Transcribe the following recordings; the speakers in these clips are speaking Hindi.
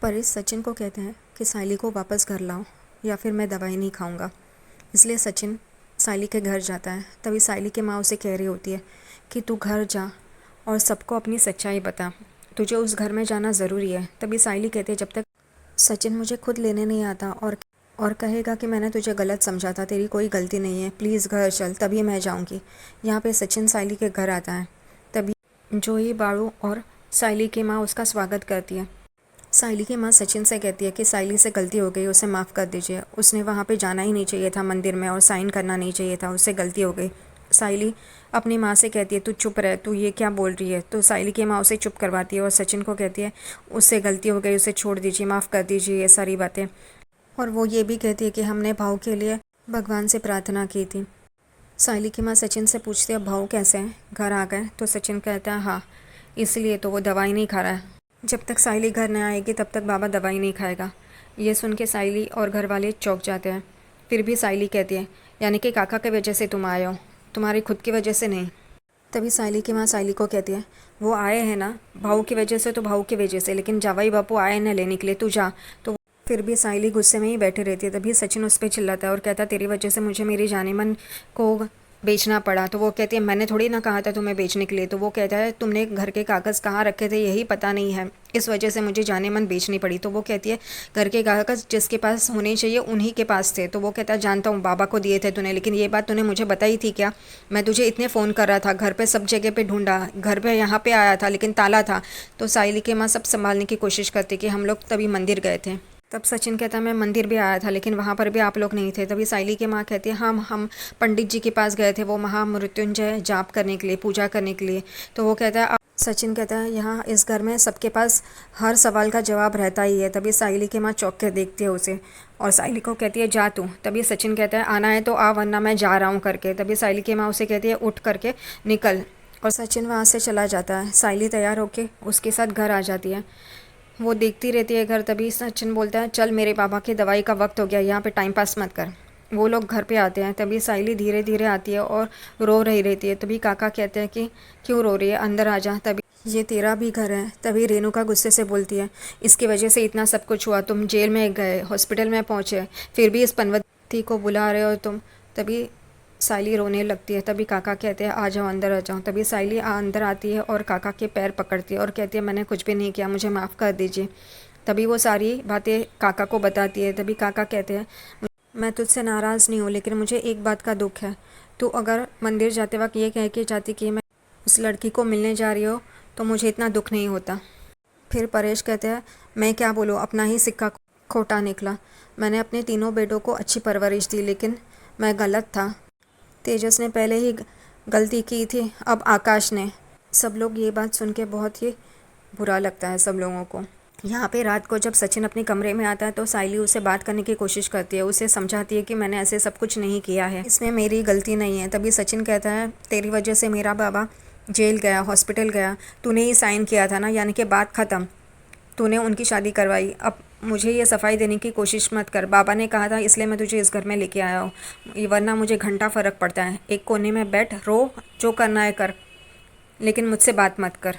परेश सचिन को कहते हैं कि सायली को वापस घर लाओ या फिर मैं दवाई नहीं खाऊंगा। इसलिए सचिन सायली के घर जाता है। तभी सायली की माँ उसे कह रही होती है कि तू घर जा और सबको अपनी सच्चाई बता, तुझे उस घर में जाना ज़रूरी है। तभी सायली कहती है, जब तक सचिन मुझे खुद लेने नहीं आता और कहेगा कि मैंने तुझे गलत समझा था, तेरी कोई गलती नहीं है, प्लीज़ घर चल, तभी मैं जाऊँगी। यहाँ पे सचिन सायली के घर आता है। तभी जोही, बाड़ू और सायली की माँ उसका स्वागत करती है। सायली की माँ सचिन से कहती है कि सायली से गलती हो गई, उसे माफ़ कर दीजिए, उसने वहाँ पे जाना ही नहीं चाहिए था मंदिर में और साइन करना नहीं चाहिए था, उससे गलती हो गई। सायली अपनी माँ से कहती है, तू चुप रह, तू ये क्या बोल रही है। तो सायली की माँ उसे चुप करवाती है और सचिन को कहती है, उससे गलती हो गई, उसे छोड़ दीजिए, माफ़ कर दीजिए, ये सारी बातें। और वो ये भी कहती है कि हमने भाव के लिए भगवान से प्रार्थना की थी। सायली की माँ सचिन से पूछती है, भाव कैसे हैं, घर आ गए। तो सचिन कहता है, हाँ, इसलिए तो वो दवाई नहीं खा रहा है। जब तक सायली घर न आएगी तब तक बाबा दवाई नहीं खाएगा। ये सुन के सायली और घर वाले चौंक जाते हैं। फिर भी सायली कहती है, यानी कि काका की वजह से तुम आए हो, तुम्हारी खुद की वजह से नहीं। तभी सायली की माँ सायली को कहती है, वो आए हैं ना भाऊ की वजह से, तो भाऊ की वजह से, लेकिन जावाई बापू आए न लेने के लिए, तू जा। तो फिर भी सायली गुस्से में ही बैठे रहती है। तभी सचिन उस पर चिल्लाता है और कहता है, तेरी वजह से मुझे मेरी जाने मन को बेचना पड़ा। तो वो कहती है, मैंने थोड़ी ना कहा था तुम्हें बेचने के लिए। तो वो कहता है, तुमने घर के कागज़ कहाँ रखे थे यही पता नहीं है, इस वजह से मुझे जाने मन बेचनी पड़ी। तो वो कहती है, घर के कागज़ जिसके पास होने चाहिए उन्हीं के पास थे। तो वो कहता है, जानता हूँ बाबा को दिए थे तूने, लेकिन ये बात तूने मुझे बताई थी क्या। मैं तुझे इतने फ़ोन कर रहा था, घर पे सब जगह पे ढूंढा, घर पे यहाँ पे आया था लेकिन ताला था। तो सायली की माँ सब संभालने की कोशिश करती कि हम लोग तभी मंदिर गए थे। तब सचिन कहता है, मैं मंदिर भी आया था लेकिन वहाँ पर भी आप लोग नहीं थे। तभी सायली की माँ कहती है, हाँ, हम पंडित जी के पास गए थे, वो महामृत्युंजय जाप करने के लिए, पूजा करने के लिए। तो वो कहता है, सचिन कहता है, यहाँ इस घर में सबके पास हर सवाल का जवाब रहता ही है। तभी सायली की माँ चौंक के देखती है उसे और सायली को कहती है, जा तू। तभी सचिन कहता है, आना है तो आ, वरना मैं जा रहा हूँ करके। तभी सायली की माँ उसे कहती है, उठ करके निकल। और सचिन वहाँ से चला जाता है। सायली तैयार होके उसके साथ घर आ जाती है। वो देखती रहती है घर। तभी सचिन बोलता है, चल मेरे पापा की दवाई का वक्त हो गया, यहाँ पे टाइम पास मत कर। वो लोग घर पे आते हैं। तभी सायली धीरे धीरे आती है और रो रही रहती है। तभी काका कहते हैं कि क्यों रो रही है, अंदर आ जा। तभी ये तेरा भी घर है। तभी रेणुका गुस्से से बोलती है, इसकी वजह से इतना सब कुछ हुआ, तुम जेल में गए, हॉस्पिटल में पहुँचे, फिर भी इस पनवती को बुला रहे हो तुम। तभी सायली रोने लगती है। तभी काका कहते हैं, आ जाओ, अंदर आ जाओ। तभी सायली अंदर आती है और काका के पैर पकड़ती है और कहती है, मैंने कुछ भी नहीं किया, मुझे माफ़ कर दीजिए। तभी वो सारी बातें काका को बताती है। तभी काका कहते हैं, मैं तुझसे नाराज़ नहीं हूँ, लेकिन मुझे एक बात का दुख है। तू अगर मंदिर जाते वक्त ये कह के जाती कि मैं उस लड़की को मिलने जा रही हो तो मुझे इतना दुख नहीं होता। फिर परेश कहते हैं, मैं क्या बोलूँ, अपना ही सिक्का खोटा निकला। मैंने अपने तीनों बेटों को अच्छी परवरिश दी, लेकिन मैं गलत था। तेजस ने पहले ही गलती की थी, अब आकाश ने। सब लोग ये बात सुन के बहुत ही बुरा लगता है सब लोगों को। यहाँ पे रात को जब सचिन अपने कमरे में आता है तो सायली उसे बात करने की कोशिश करती है, उसे समझाती है कि मैंने ऐसे सब कुछ नहीं किया है, इसमें मेरी गलती नहीं है। तभी सचिन कहता है, तेरी वजह से मेरा बाबा जेल गया, हॉस्पिटल गया, तूने ही साइन किया था ना, यानी कि बात ख़त्म, तूने उनकी शादी करवाई। अब मुझे ये सफाई देने की कोशिश मत कर, बाबा ने कहा था इसलिए मैं तुझे इस घर में लेके आया हूँ, वरना मुझे घंटा फ़र्क पड़ता है। एक कोने में बैठ, रो, जो करना है कर, लेकिन मुझसे बात मत कर।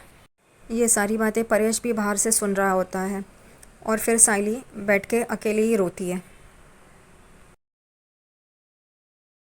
ये सारी बातें परेश भी बाहर से सुन रहा होता है और फिर सायली बैठ के अकेली ही रोती है।